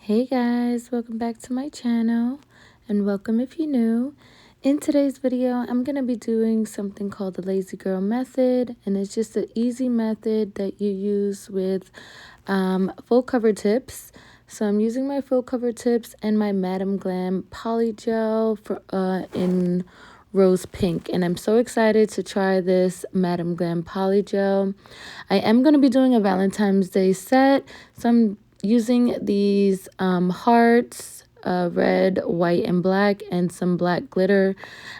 Hey guys, welcome back to my channel and welcome if you're new. In today's video, I'm going to be doing something called the Lazy Girl method, and it's just an easy method that you use with full cover tips. So I'm using my full cover tips and my Madam Glam Polygel in Rose Pink, and I'm so excited to try this Madam Glam Polygel. I am going to be doing a Valentine's Day set, so I'm using these hearts, red, white, and black, and some black glitter.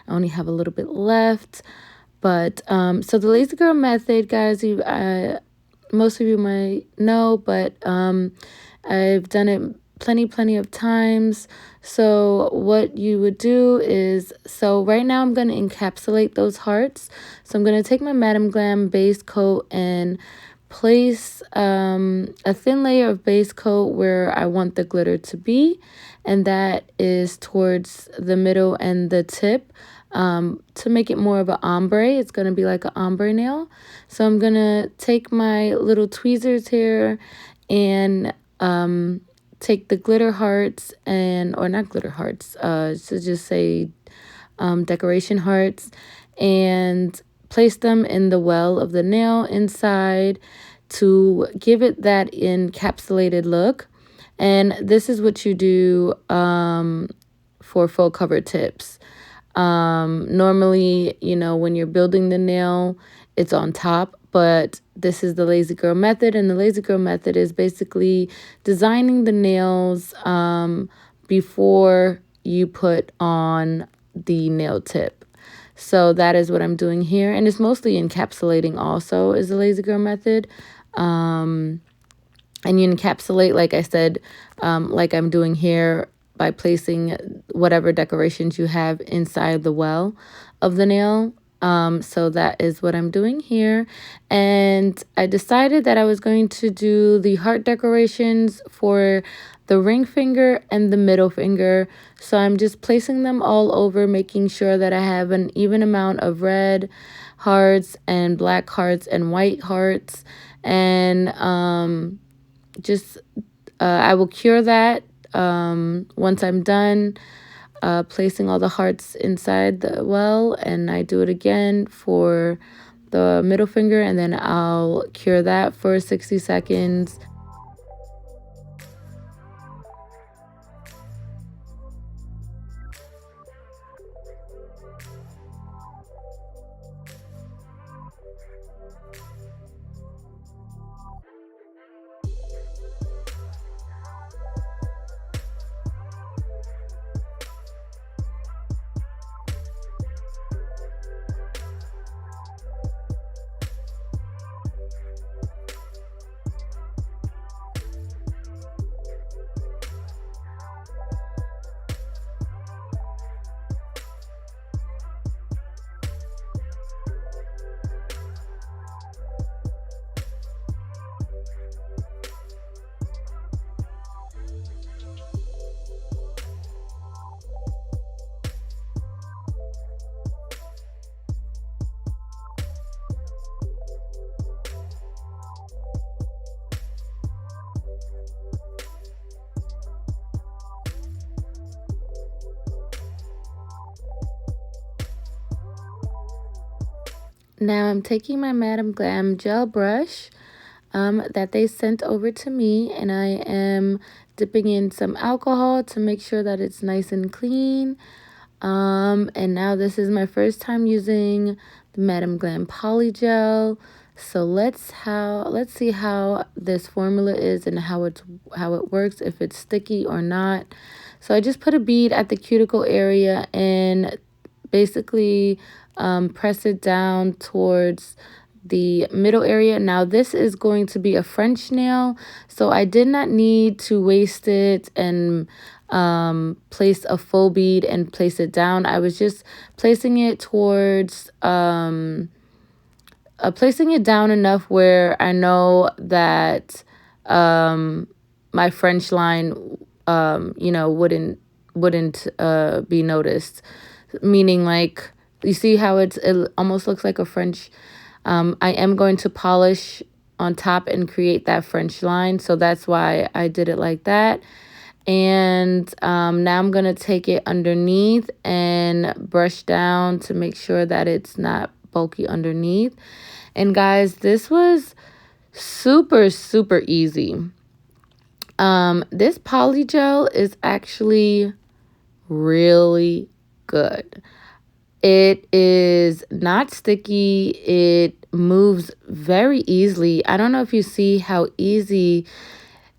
I only have a little bit left. But so the Lazy Girl method, guys, most of you might know, but I've done it plenty of times. So what you would do is, so right now I'm going to encapsulate those hearts. So I'm going to take my Madam Glam base coat and place a thin layer of base coat where I want the glitter to be, and that is towards the middle and the tip. To make it more of an ombre, it's going to be like an ombre nail. So I'm going to take my little tweezers here and take the glitter hearts, or not glitter hearts, so just say decoration hearts, and place them in the well of the nail inside to give it that encapsulated look. And this is what you do for full cover tips. Normally, when you're building the nail, it's on top, but this is the Lazy Girl method, and the Lazy Girl method is basically designing the nails before you put on the nail tip. So that is what I'm doing here, and it's mostly encapsulating also is the Lazy Girl method. And you encapsulate, like I said, like I'm doing here, by placing whatever decorations you have inside the well of the nail. So that is what I'm doing here. And I decided that I was going to do the heart decorations for the ring finger and the middle finger. So I'm just placing them all over, making sure that I have an even amount of red hearts and black hearts and white hearts. And I will cure that once I'm done placing all the hearts inside the well, and I do it again for the middle finger, and then I'll cure that for 60 seconds. Now I'm taking my Madam Glam gel brush that they sent over to me, and I am dipping in some alcohol to make sure that it's nice and clean. And now this is my first time using the Madam Glam Polygel. So let's see how this formula is and how it works, if it's sticky or not. So I just put a bead at the cuticle area and basically press it down towards the middle area. Now this is going to be a French nail, so I did not need to waste it and place a full bead and place it down. I was just placing it towards placing it down enough where I know that my French line wouldn't be noticed, meaning, like, you see how it almost looks like a French. I am going to polish on top and create that French line, so that's why I did it like that. And now I'm going to take it underneath and brush down to make sure that it's not bulky underneath. And guys, this was super, super easy. This polygel is actually really good. It is not sticky. It moves very easily. I don't know if you see how easy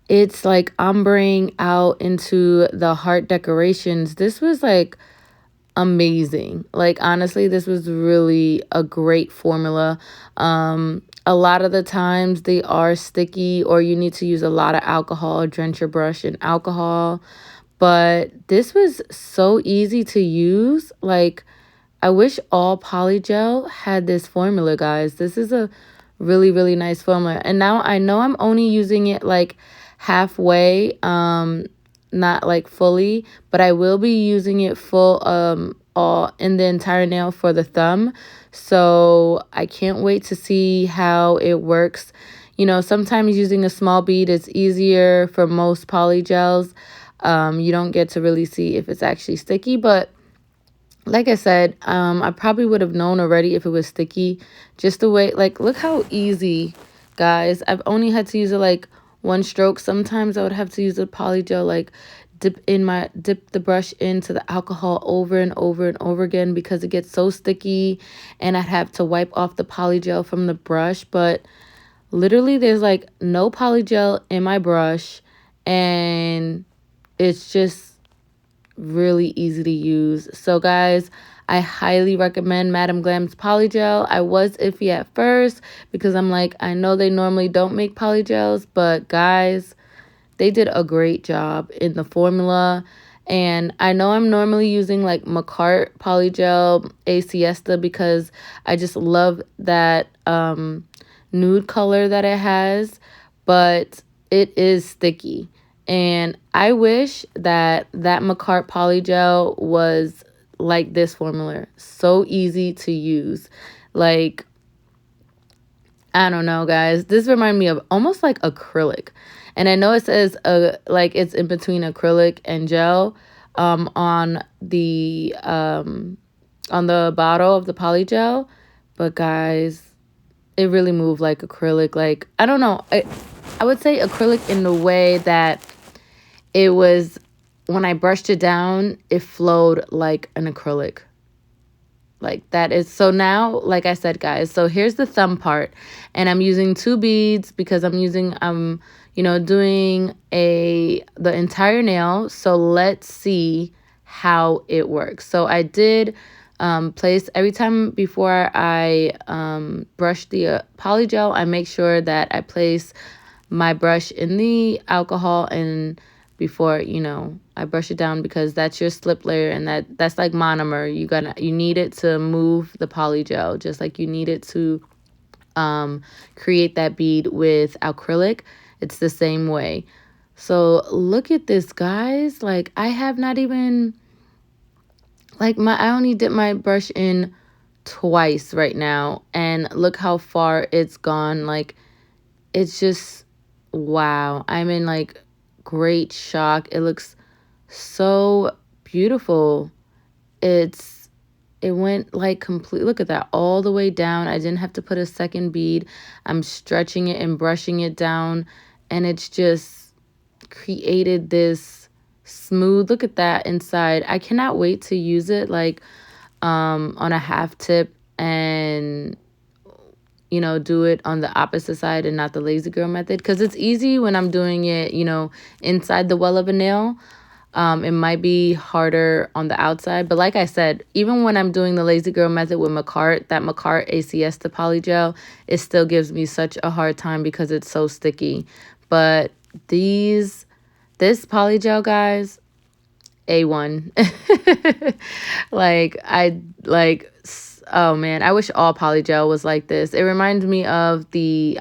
it's like ombreing out into the heart decorations. This was like amazing. Like, honestly, this was really a great formula. A lot of the times they are sticky, or you need to use a lot of alcohol, drench your brush in alcohol. But this was so easy to use. Like, I wish all polygel had this formula, guys. This is a really, really nice formula. And now I know I'm only using it like halfway, not like fully, but I will be using it full all in the entire nail for the thumb. So I can't wait to see how it works. You know, sometimes using a small bead is easier for most polygels. You don't get to really see if it's actually sticky, but like I said, I probably would have known already if it was sticky. Just the way, like, look how easy, guys. I've only had to use it like one stroke. Sometimes I would have to use a polygel, like dip the brush into the alcohol over and over and over again because it gets so sticky, and I'd have to wipe off the polygel from the brush. But literally, there's like no polygel in my brush, and it's just really easy to use. So guys, I highly recommend Madam Glam's polygel. I was iffy at first because I'm like, I know they normally don't make polygels, but guys, they did a great job in the formula. And I know I'm normally using like McCart polygel A Siesta because I just love that nude color that it has, but it is sticky. And I wish that McCart polygel was like this formula. So easy to use. Like, I don't know, guys. This reminds me of almost like acrylic. And I know it says like it's in between acrylic and gel on the bottle of the polygel. But guys, it really moved like acrylic. Like, I don't know. I would say acrylic in the way that it was, when I brushed it down, it flowed like an acrylic. Like, that is, so now, like I said, guys, so here's the thumb part, and I'm using 2 beads because I'm using, doing the entire nail. So let's see how it works. So I did place, every time before I brush the polygel, I make sure that I place my brush in the alcohol, and before, I brush it down, because that's your slip layer, and that's like monomer. You need it to move the polygel, just like you need it to create that bead with acrylic. It's the same way. So look at this, guys. Like, I have not even, like, I only dip my brush in twice right now, and look how far it's gone. Like, it's just, wow. I'm in like great shock. It looks so beautiful. It went like complete, look at that, all the way down. I didn't have to put a second bead. I'm stretching it and brushing it down, and it's just created this smooth, look at that inside. I cannot wait to use it like on a half tip, and do it on the opposite side and not the lazy girl method, because it's easy when I'm doing it, inside the well of a nail. It might be harder on the outside, but like I said, even when I'm doing the lazy girl method with McCart, that McCart A Siesta polygel, it still gives me such a hard time because it's so sticky. But this polygel, guys, A1. Oh man, I wish all polygel was like this. It reminds me of the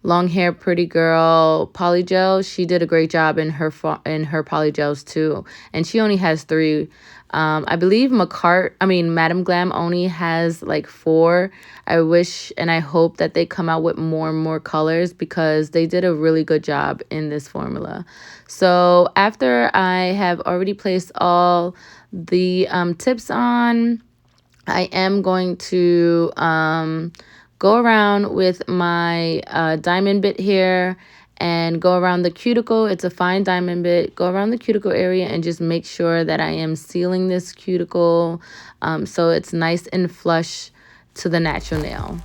long hair pretty girl polygel. She did a great job in her polygels too, and she only has 3. I believe Madam Glam only has like 4. I wish and I hope that they come out with more and more colors because they did a really good job in this formula. So after I have already placed all the tips on, I am going to go around with my diamond bit here and go around the cuticle. It's a fine diamond bit. Go around the cuticle area and just make sure that I am sealing this cuticle so it's nice and flush to the natural nail.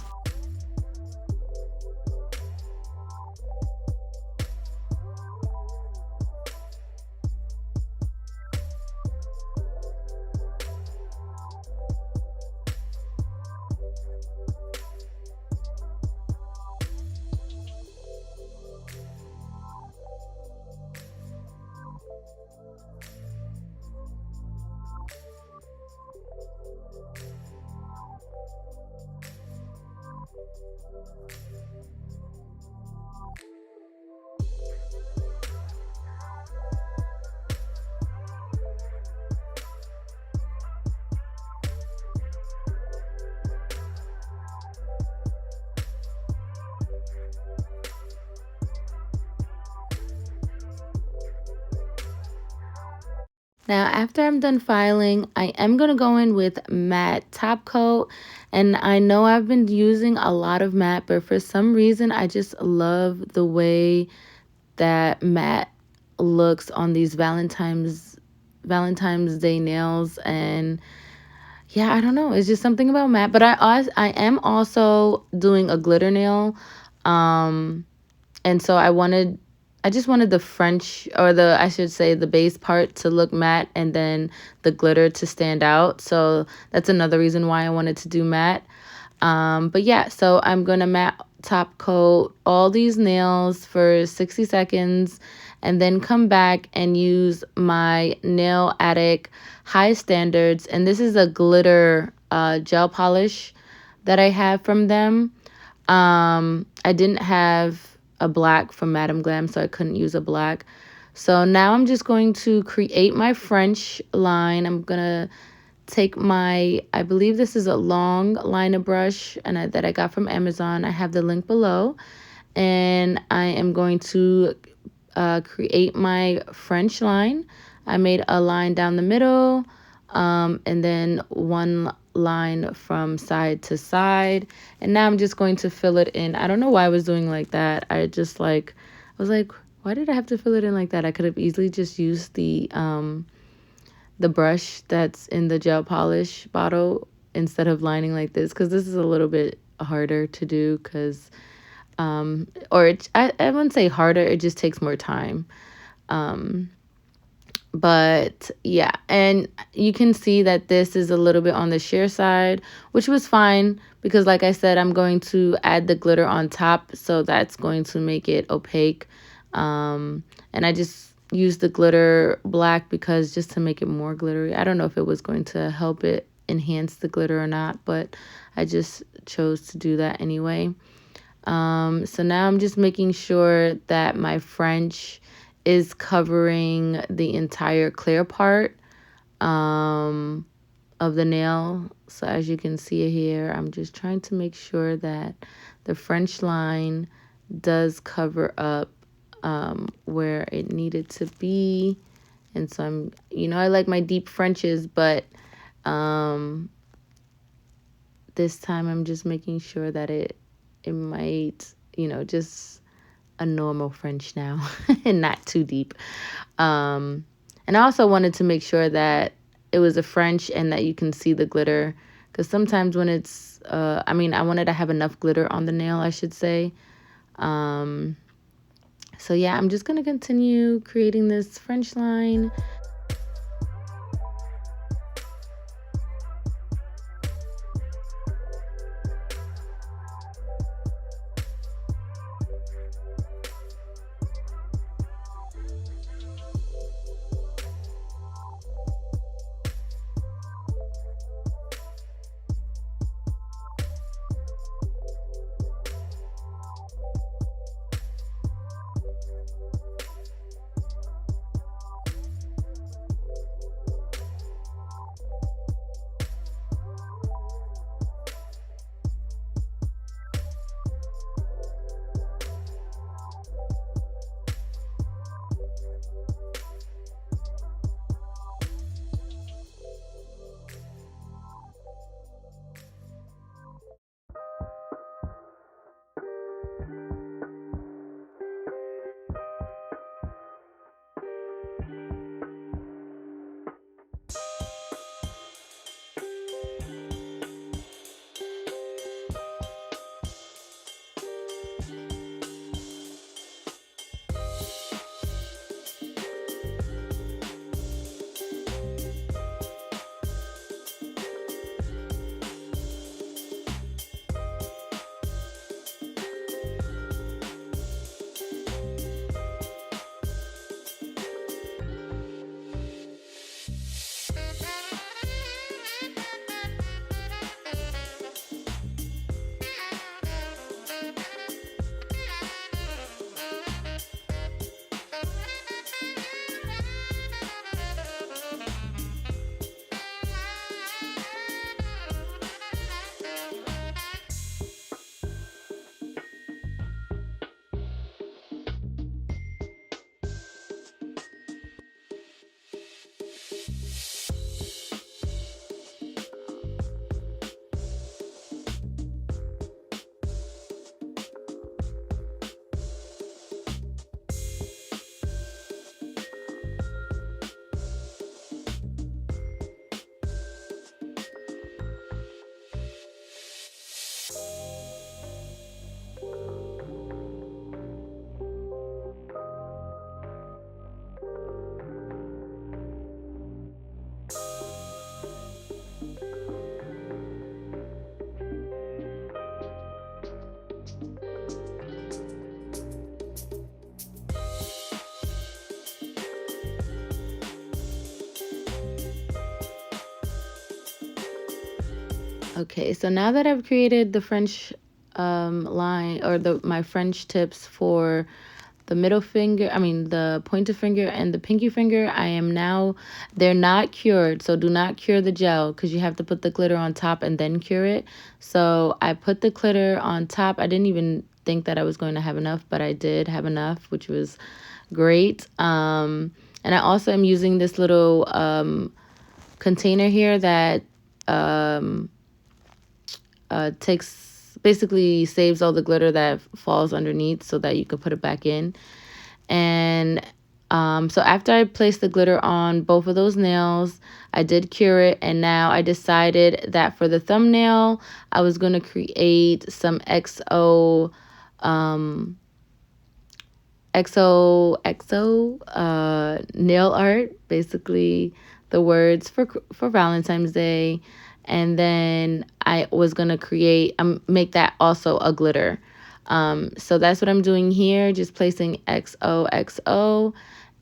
Now, after I'm done filing, I am going to go in with matte top coat. And I know I've been using a lot of matte, but for some reason, I just love the way that matte looks on these Valentine's Day nails. And yeah, I don't know. It's just something about matte. But I am also doing a glitter nail. And so I just wanted the French, or I should say the base part to look matte and then the glitter to stand out. So that's another reason why I wanted to do matte. But yeah, so I'm going to matte top coat all these nails for 60 seconds and then come back and use my Nail Addict High Standards. And this is a glitter gel polish that I have from them. I didn't have a black from Madam Glam, so I couldn't use a black. So now I'm just going to create my French line. I'm going to take I believe this is a long liner brush that I got from Amazon. I have the link below. And I am going to create my French line. I made a line down the middle, and then one line from side to side. And now I'm just going to fill it in. I don't know why I was doing like that. I was like, why did I have to fill it in like that? I could have easily just used the brush that's in the gel polish bottle instead of lining like this, because this is a little bit harder to do because I wouldn't say harder, it just takes more time. But yeah, and you can see that this is a little bit on the sheer side, which was fine because like I said, I'm going to add the glitter on top, so that's going to make it opaque. And I just used the glitter black because just to make it more glittery. I don't know if it was going to help it enhance the glitter or not, but I just chose to do that anyway. So now I'm just making sure that my French is covering the entire clear part of the nail. So as you can see here, I'm just trying to make sure that the French line does cover up where it needed to be. And so I like my deep Frenches, but this time I'm just making sure that it might, just a normal French now and not too deep. And I also wanted to make sure that it was a French and that you can see the glitter, because sometimes when it's I wanted to have enough glitter on the nail, I should say. So yeah, I'm just gonna continue creating this French line. Okay, so now that I've created the French line, or my French tips for the middle finger, the pointer finger and the pinky finger, they're not cured, so do not cure the gel because you have to put the glitter on top and then cure it. So I put the glitter on top. I didn't even think that I was going to have enough, but I did have enough, which was great. And I also am using this little container here that basically saves all the glitter that falls underneath so that you can put it back in. And so after I placed the glitter on both of those nails, I did cure it, and now I decided that for the thumbnail, I was going to create some XO nail art, basically the words for Valentine's Day. And then I was gonna make that also a glitter. So that's what I'm doing here, just placing XOXO.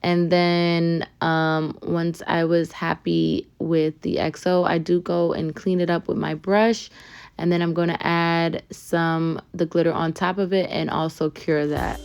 And then once I was happy with the XO, I do go and clean it up with my brush, and then I'm going to add the glitter on top of it and also cure that.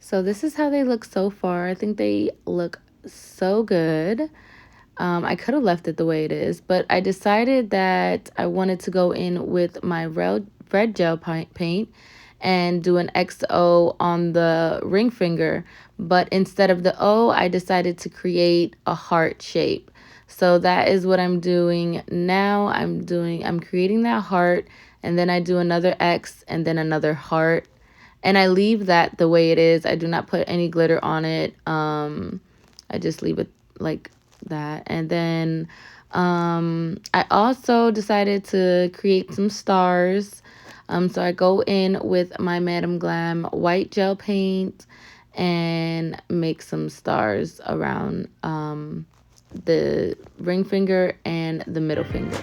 So this is how they look so far. I think they look so good. I could have left it the way it is, but I decided that I wanted to go in with my red gel paint and do an XO on the ring finger. But instead of the O, I decided to create a heart shape. So that is what I'm doing now. I'm creating that heart, and then I do another X and then another heart. And I leave that the way it is. I do not put any glitter on it. I just leave it like that. And then I also decided to create some stars. So I go in with my Madam Glam white gel paint and make some stars around the ring finger and the middle finger.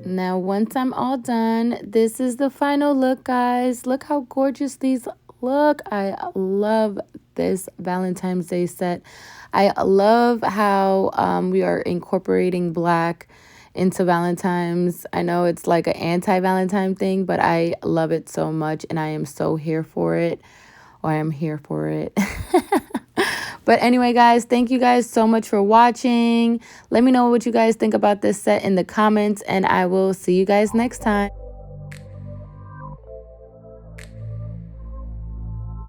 Now, once I'm all done, this is the final look, guys. Look how gorgeous these look. I love this Valentine's Day set. I love how we are incorporating black into Valentine's. I know it's like an anti-Valentine thing, but I love it so much, and I am so here for it. Or I'm here for it. But anyway, guys, thank you guys so much for watching. Let me know what you guys think about this set in the comments, and I will see you guys next time.